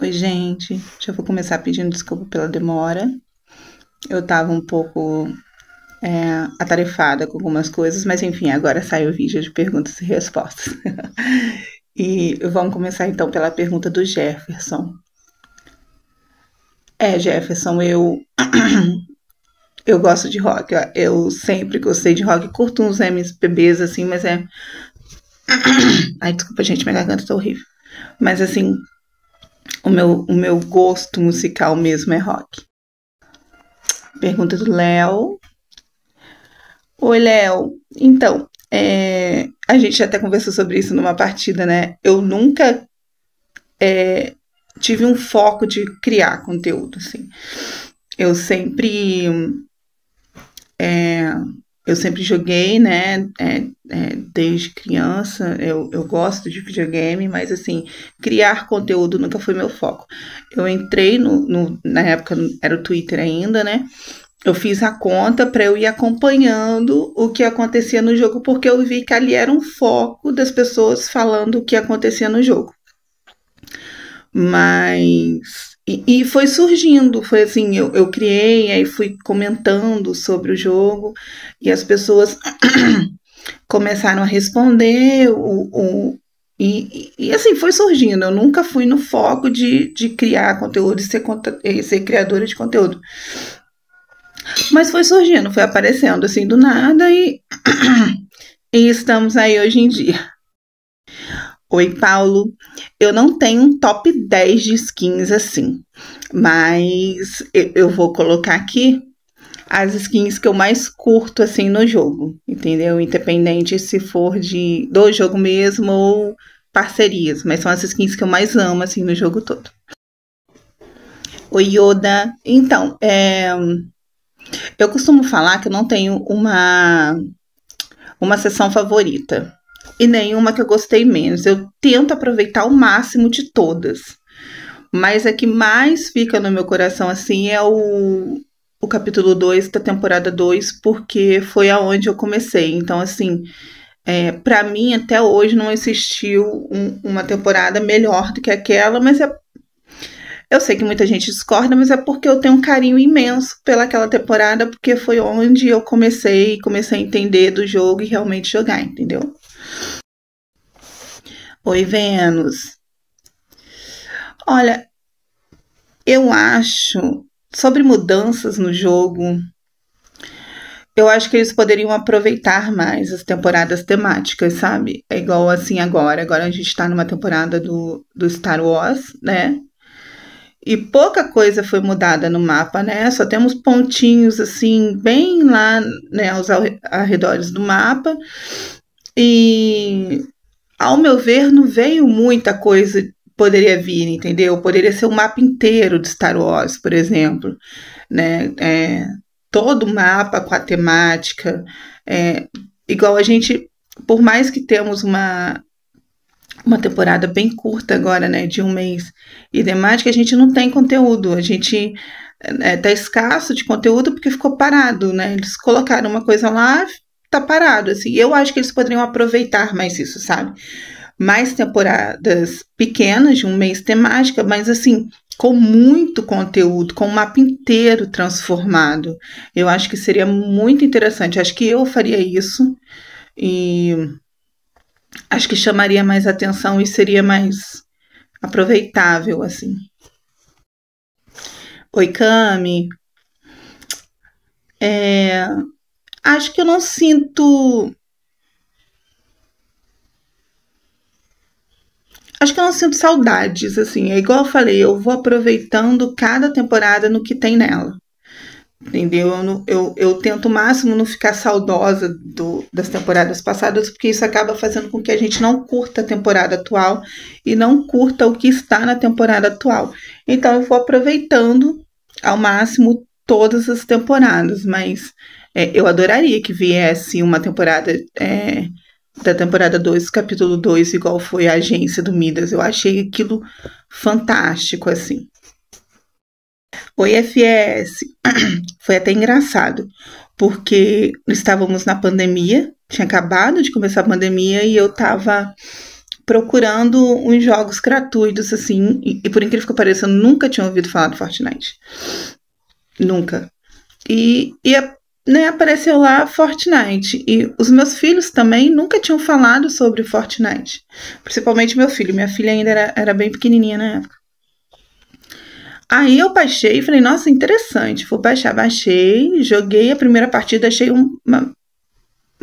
Oi, gente. Já vou começar pedindo desculpa pela demora. Eu tava um pouco atarefada com algumas coisas, mas enfim, agora sai o vídeo de perguntas e respostas. E vamos começar então pela pergunta do Jefferson. Jefferson, eu gosto de rock. Eu sempre gostei de rock. Curto uns MPBs assim, mas é. Ai, desculpa, gente, minha garganta tá horrível. Mas assim, o meu gosto musical mesmo é rock. Pergunta do Léo. Oi, Léo. Então, a gente até conversou sobre isso numa partida, né? Eu nunca tive um foco de criar conteúdo, assim. Eu sempre, eu sempre joguei, né? Desde criança, eu gosto de videogame, mas assim, criar conteúdo nunca foi meu foco. Eu entrei na época era o Twitter ainda, né? Eu fiz a conta para eu ir acompanhando o que acontecia no jogo, porque eu vi que ali era um foco das pessoas falando o que acontecia no jogo. Mas. E foi surgindo, foi assim, eu criei, aí fui comentando sobre o jogo, e as pessoas começaram a responder, e assim, foi surgindo. Eu nunca fui no foco de criar conteúdo e ser criadora de conteúdo. Mas foi surgindo, foi aparecendo assim do nada e estamos aí hoje em dia. Oi, Paulo. Eu não tenho um top 10 de skins assim, mas eu vou colocar aqui as skins que eu mais curto assim no jogo, entendeu? Independente se for do jogo mesmo ou parcerias, mas são as skins que eu mais amo assim no jogo todo. Oi, Yoda. Então, eu costumo falar que eu não tenho uma sessão favorita e nenhuma que eu gostei menos. Eu tento aproveitar o máximo de todas, mas a que mais fica no meu coração assim é o capítulo 2 da temporada 2, porque foi aonde eu comecei. Então, assim, para mim até hoje não existiu uma temporada melhor do que aquela, mas eu sei que muita gente discorda, mas é porque eu tenho um carinho imenso pelaquela temporada, porque foi onde eu comecei a entender do jogo e realmente jogar, entendeu? Oi, Vênus. Olha, eu acho, sobre mudanças no jogo, eu acho que eles poderiam aproveitar mais as temporadas temáticas, sabe? É igual assim agora. Agora a gente tá numa temporada do Star Wars, né? E pouca coisa foi mudada no mapa, né? Só temos pontinhos assim, bem lá, né, aos arredores do mapa. E, ao meu ver, não veio muita coisa poderia vir, entendeu? Poderia ser o mapa inteiro de Star Wars, por exemplo, né? Todo o mapa com a temática, igual a gente, por mais que temos uma temporada bem curta agora, né, de um mês e temática, a gente não tem conteúdo, a gente tá escasso de conteúdo porque ficou parado, né, eles colocaram uma coisa lá, tá parado, assim, eu acho que eles poderiam aproveitar mais isso, sabe, mais temporadas pequenas de um mês temática, mas assim, com muito conteúdo, com o mapa inteiro transformado, eu acho que seria muito interessante, acho que eu faria isso e acho que chamaria mais atenção e seria mais aproveitável, assim. Oi, Cami. É, acho que eu não sinto. Acho que eu não sinto saudades, assim. É igual eu falei, eu vou aproveitando cada temporada no que tem nela. Entendeu? Eu tento o máximo não ficar saudosa das temporadas passadas, porque isso acaba fazendo com que a gente não curta a temporada atual e não curta o que está na temporada atual. Então eu vou aproveitando ao máximo todas as temporadas, mas eu adoraria que viesse uma temporada da temporada 2, capítulo 2, igual foi a agência do Midas. Eu achei aquilo fantástico, assim. Oi, FS. Foi até engraçado, porque estávamos na pandemia, tinha acabado de começar a pandemia e eu estava procurando uns jogos gratuitos, assim, e por incrível que pareça, eu nunca tinha ouvido falar do Fortnite. Nunca. Né, apareceu lá Fortnite. E os meus filhos também nunca tinham falado sobre Fortnite. Principalmente meu filho. Minha filha ainda era bem pequenininha na época. Aí eu baixei e falei, nossa, interessante. Vou baixar. Baixei, joguei a primeira partida, achei uma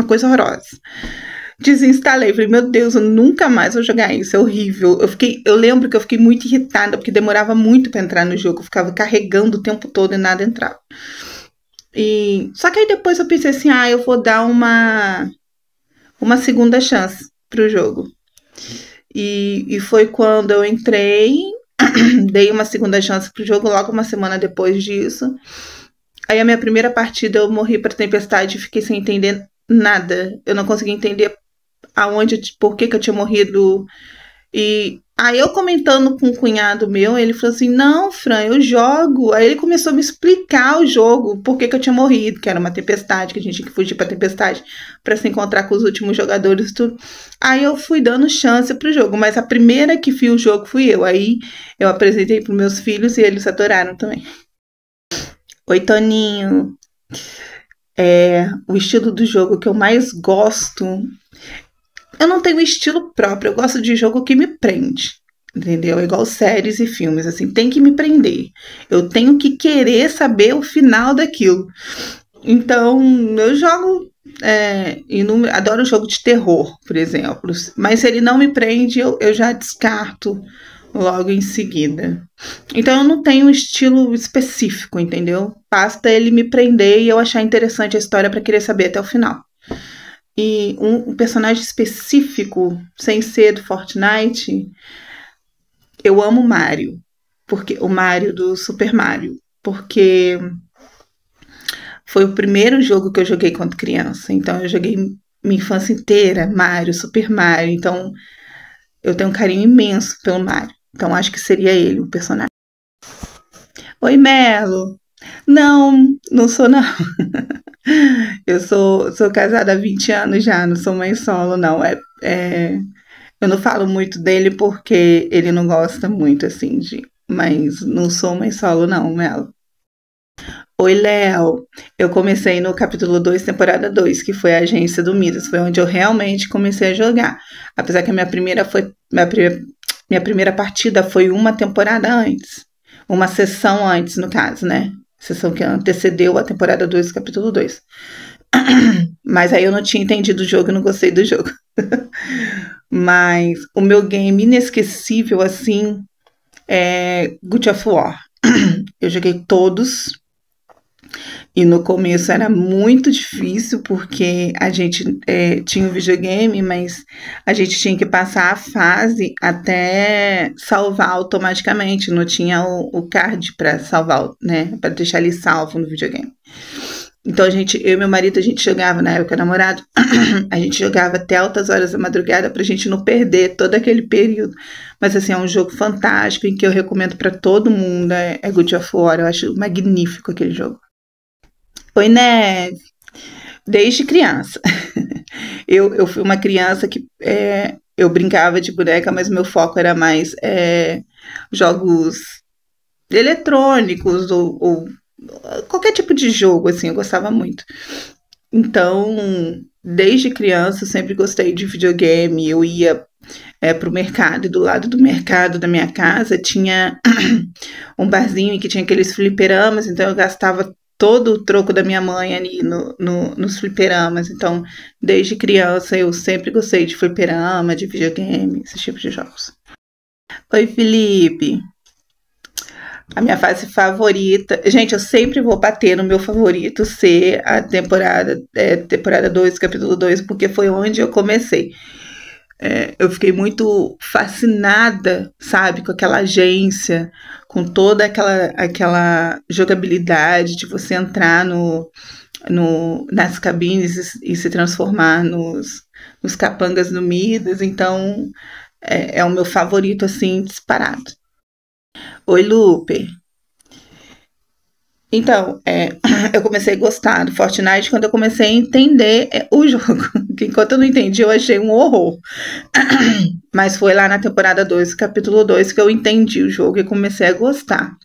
coisa horrorosa. Desinstalei, falei, meu Deus, eu nunca mais vou jogar isso, é horrível. Eu lembro que eu fiquei muito irritada, porque demorava muito pra entrar no jogo, eu ficava carregando o tempo todo e nada entrava. Só que aí depois eu pensei assim, eu vou dar uma segunda chance pro jogo. E foi quando eu entrei, dei uma segunda chance pro jogo, logo uma semana depois disso. Aí a minha primeira partida eu morri pra tempestade e fiquei sem entender nada. Eu não conseguia entender por que eu tinha morrido. E aí eu comentando com um cunhado meu, ele falou assim, não, Fran, eu jogo. Aí ele começou a me explicar o jogo, por que eu tinha morrido, que era uma tempestade, que a gente tinha que fugir pra tempestade pra se encontrar com os últimos jogadores e tudo. Aí eu fui dando chance pro jogo, mas a primeira que viu o jogo fui eu. Aí eu apresentei pros meus filhos e eles adoraram também. Oi, Toninho. O estilo do jogo que eu mais gosto... Eu não tenho estilo próprio, eu gosto de jogo que me prende, entendeu? Igual séries e filmes, assim, tem que me prender. Eu tenho que querer saber o final daquilo. Então, eu jogo... adoro jogo de terror, por exemplo. Mas se ele não me prende, eu já descarto logo em seguida. Então, eu não tenho um estilo específico, entendeu? Basta ele me prender e eu achar interessante a história para querer saber até o final. E um personagem específico, sem ser do Fortnite, eu amo o Mario. O Mario do Super Mario. Porque foi o primeiro jogo que eu joguei quando criança. Então eu joguei minha infância inteira, Mario, Super Mario. Então eu tenho um carinho imenso pelo Mario. Então acho que seria ele o personagem. Oi, Melo! Não sou não. Eu sou casada há 20 anos já, não sou mãe solo, não. Eu não falo muito dele porque ele não gosta muito, assim, mas não sou mãe solo, não, Melo. Oi, Léo. Eu comecei no capítulo 2, temporada 2, que foi a Agência do Midas. Foi onde eu realmente comecei a jogar. Apesar que a minha primeira partida foi uma temporada antes. Uma sessão antes, no caso, né? Sessão que antecedeu a temporada 2, capítulo 2. Mas aí eu não tinha entendido o jogo e não gostei do jogo. Mas o meu game inesquecível, assim, é God of War. Eu joguei todos. E no começo era muito difícil, porque a gente tinha um videogame, mas a gente tinha que passar a fase até salvar automaticamente. Não tinha o card para salvar, né? Para deixar ele salvo no videogame. Então eu e meu marido, a gente jogava, na época namorado, a gente jogava até altas horas da madrugada pra gente não perder todo aquele período. Mas assim, é um jogo fantástico, em que eu recomendo pra todo mundo, é God of War, eu acho magnífico aquele jogo. Oi, Neve! Desde criança. Eu fui uma criança que eu brincava de boneca, mas meu foco era mais jogos eletrônicos ou qualquer tipo de jogo, assim, eu gostava muito. Então, desde criança, eu sempre gostei de videogame. Eu ia pro mercado, e do lado do mercado da minha casa tinha um barzinho que tinha aqueles fliperamas, então eu gastava todo o troco da minha mãe ali nos fliperamas. Então, desde criança, eu sempre gostei de fliperama, de videogame, esses tipos de jogos. Oi, Felipe! A minha fase favorita... Gente, eu sempre vou bater no meu favorito ser a temporada 2, capítulo 2, porque foi onde eu comecei. Eu fiquei muito fascinada, sabe, com aquela agência, com toda aquela jogabilidade de você entrar nas cabines e se transformar nos capangas do Midas. Então, é o meu favorito, assim, disparado. Oi, Lupe. Então, eu comecei a gostar do Fortnite quando eu comecei a entender o jogo. que enquanto eu não entendi, eu achei um horror. Mas foi lá na temporada 2, capítulo 2, que eu entendi o jogo e comecei a gostar.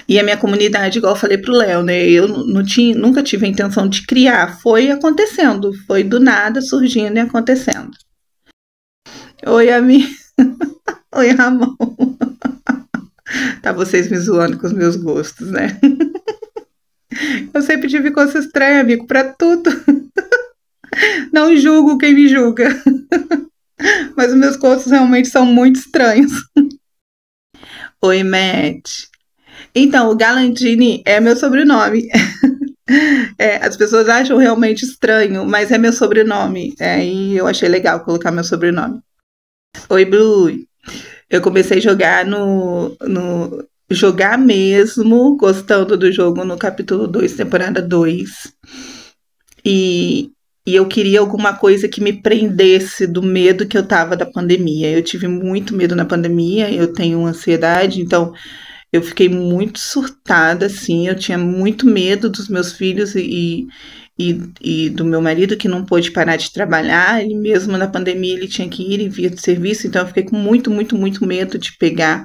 E a minha comunidade, igual eu falei pro Léo, né? Eu nunca tive a intenção de criar. Foi acontecendo. Foi do nada surgindo e acontecendo. Oi, amigo. Oi, Ramon. Tá vocês me zoando com os meus gostos, né? Eu sempre tive coisa estranha, amigo, pra tudo. Não julgo quem me julga. Mas os meus gostos realmente são muito estranhos. Oi, Matt. Então, o Galandini é meu sobrenome. As pessoas acham realmente estranho, mas é meu sobrenome. E eu achei legal colocar meu sobrenome. Oi, Blue. Eu comecei a jogar jogar mesmo, gostando do jogo no capítulo 2, temporada 2. E eu queria alguma coisa que me prendesse do medo que eu tava da pandemia. Eu tive muito medo na pandemia, eu tenho ansiedade, então eu fiquei muito surtada, assim. Eu tinha muito medo dos meus filhos e do meu marido, que não pôde parar de trabalhar. E mesmo na pandemia ele tinha que ir e vir de serviço, então eu fiquei com muito, muito, muito medo de pegar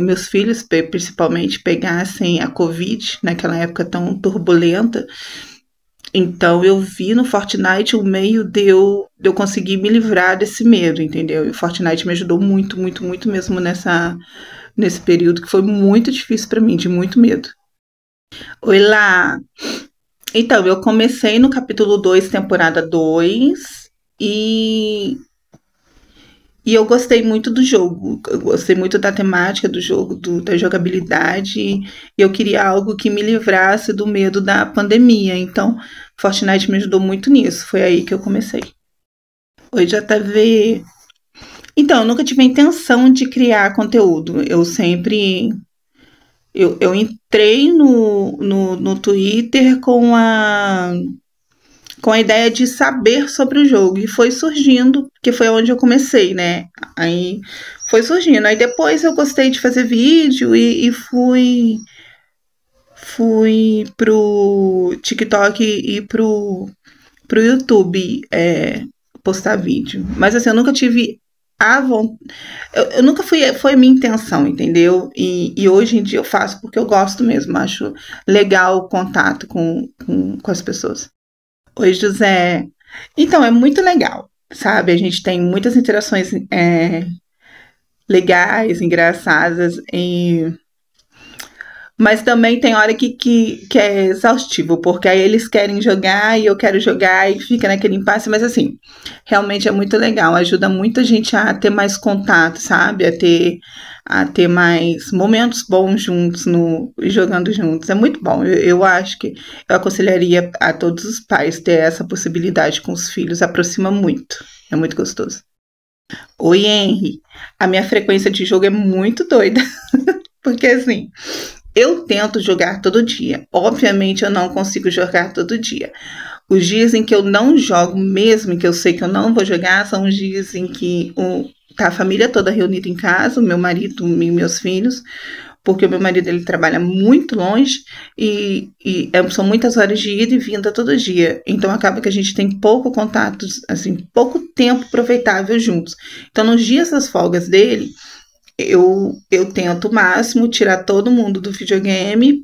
meus filhos, principalmente, pegassem a Covid naquela época tão turbulenta. Então eu vi no Fortnite o meio de eu conseguir me livrar desse medo, entendeu? E o Fortnite me ajudou muito, muito, muito mesmo nesse período que foi muito difícil pra mim, de muito medo. Oi lá! Então, eu comecei no capítulo 2, temporada 2, e eu gostei muito do jogo. Eu gostei muito da temática do jogo, da jogabilidade, e eu queria algo que me livrasse do medo da pandemia. Então, Fortnite me ajudou muito nisso. Foi aí que eu comecei. Oi, JV. Então, eu nunca tive a intenção de criar conteúdo. Eu sempre... Eu entrei no Twitter com a ideia de saber sobre o jogo. E foi surgindo, que foi onde eu comecei, né? Aí foi surgindo. Aí depois eu gostei de fazer vídeo e fui pro TikTok e pro YouTube postar vídeo. Mas assim, eu nunca tive a vontade. Eu nunca foi a minha intenção, entendeu? E hoje em dia eu faço porque eu gosto mesmo. Acho legal o contato com as pessoas. Oi, José. Então, é muito legal, sabe? A gente tem muitas interações legais, engraçadas, mas também tem hora que é exaustivo, porque aí eles querem jogar e eu quero jogar e fica naquele impasse, mas assim, realmente é muito legal, ajuda muita gente a ter mais contato, sabe? A ter mais momentos bons juntos, jogando juntos. É muito bom. Eu acho que eu aconselharia a todos os pais ter essa possibilidade com os filhos, aproxima muito. É muito gostoso. Oi, Henry. A minha frequência de jogo é muito doida. Porque assim, eu tento jogar todo dia. Obviamente eu não consigo jogar todo dia. Os dias em que eu não jogo mesmo, em que eu sei que eu não vou jogar, são os dias em que tá a família toda reunida em casa, o meu marido e meus filhos, porque o meu marido ele trabalha muito longe e são muitas horas de ida e vinda todo dia. Então acaba que a gente tem pouco contato, assim, pouco tempo aproveitável juntos. Então nos dias das folgas dele, eu tento o máximo tirar todo mundo do videogame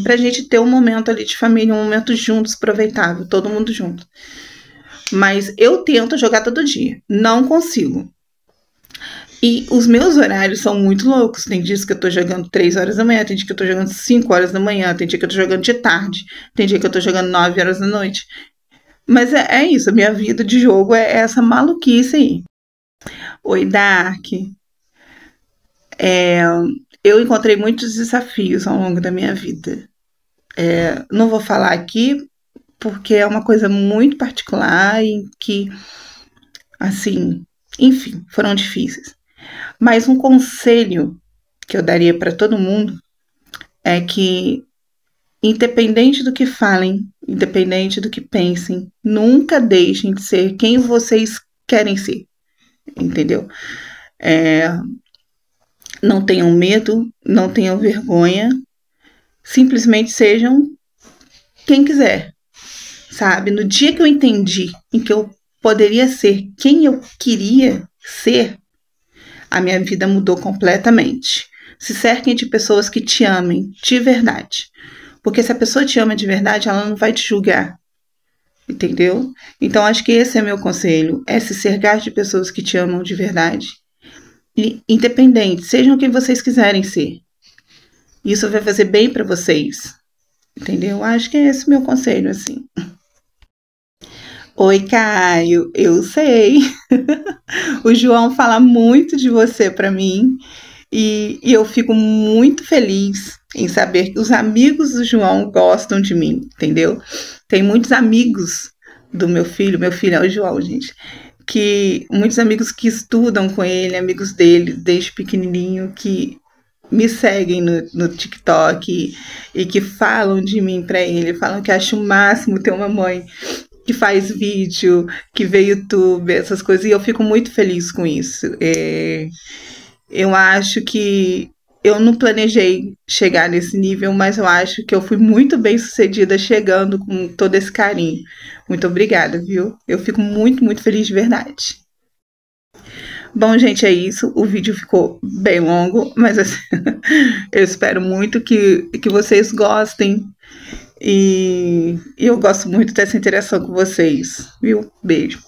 pra gente ter um momento ali de família, um momento juntos, aproveitável, todo mundo junto. Mas eu tento jogar todo dia, não consigo. E os meus horários são muito loucos. Tem dias que eu tô jogando 3 horas da manhã, tem dia que eu tô jogando 5 horas da manhã, tem dia que eu tô jogando de tarde, tem dia que eu tô jogando 9 horas da noite. Mas é isso, a minha vida de jogo é essa maluquice aí. Oi, Dark. Eu encontrei muitos desafios ao longo da minha vida. Não vou falar aqui porque é uma coisa muito particular e que, assim, enfim, foram difíceis. Mas um conselho que eu daria para todo mundo é que, independente do que falem, independente do que pensem, nunca deixem de ser quem vocês querem ser, entendeu? Não tenham medo, não tenham vergonha, simplesmente sejam quem quiser. sabe? No dia que eu entendi em que eu poderia ser quem eu queria ser, a minha vida mudou completamente. Se cerquem de pessoas que te amem de verdade. Porque se a pessoa te ama de verdade, ela não vai te julgar. Entendeu? Então, acho que esse é meu conselho. É se cercar de pessoas que te amam de verdade. E, independente, sejam quem vocês quiserem ser. Isso vai fazer bem para vocês. Entendeu? Acho que é esse o meu conselho, assim. Oi, Caio, eu sei. O João fala muito de você para mim e eu fico muito feliz em saber que os amigos do João gostam de mim, entendeu? Tem muitos amigos do meu filho é o João, gente, que muitos amigos que estudam com ele, amigos dele desde pequenininho, que me seguem no TikTok e que falam de mim para ele, falam que acho o máximo ter uma mãe que faz vídeo, que vê YouTube, essas coisas, e eu fico muito feliz com isso. Eu acho que eu não planejei chegar nesse nível, mas eu acho que eu fui muito bem sucedida chegando com todo esse carinho. Muito obrigada, viu? Eu fico muito, muito feliz de verdade. Bom, gente, é isso. O vídeo ficou bem longo, mas assim, eu espero muito que vocês gostem. E eu gosto muito dessa interação com vocês, viu? Beijo.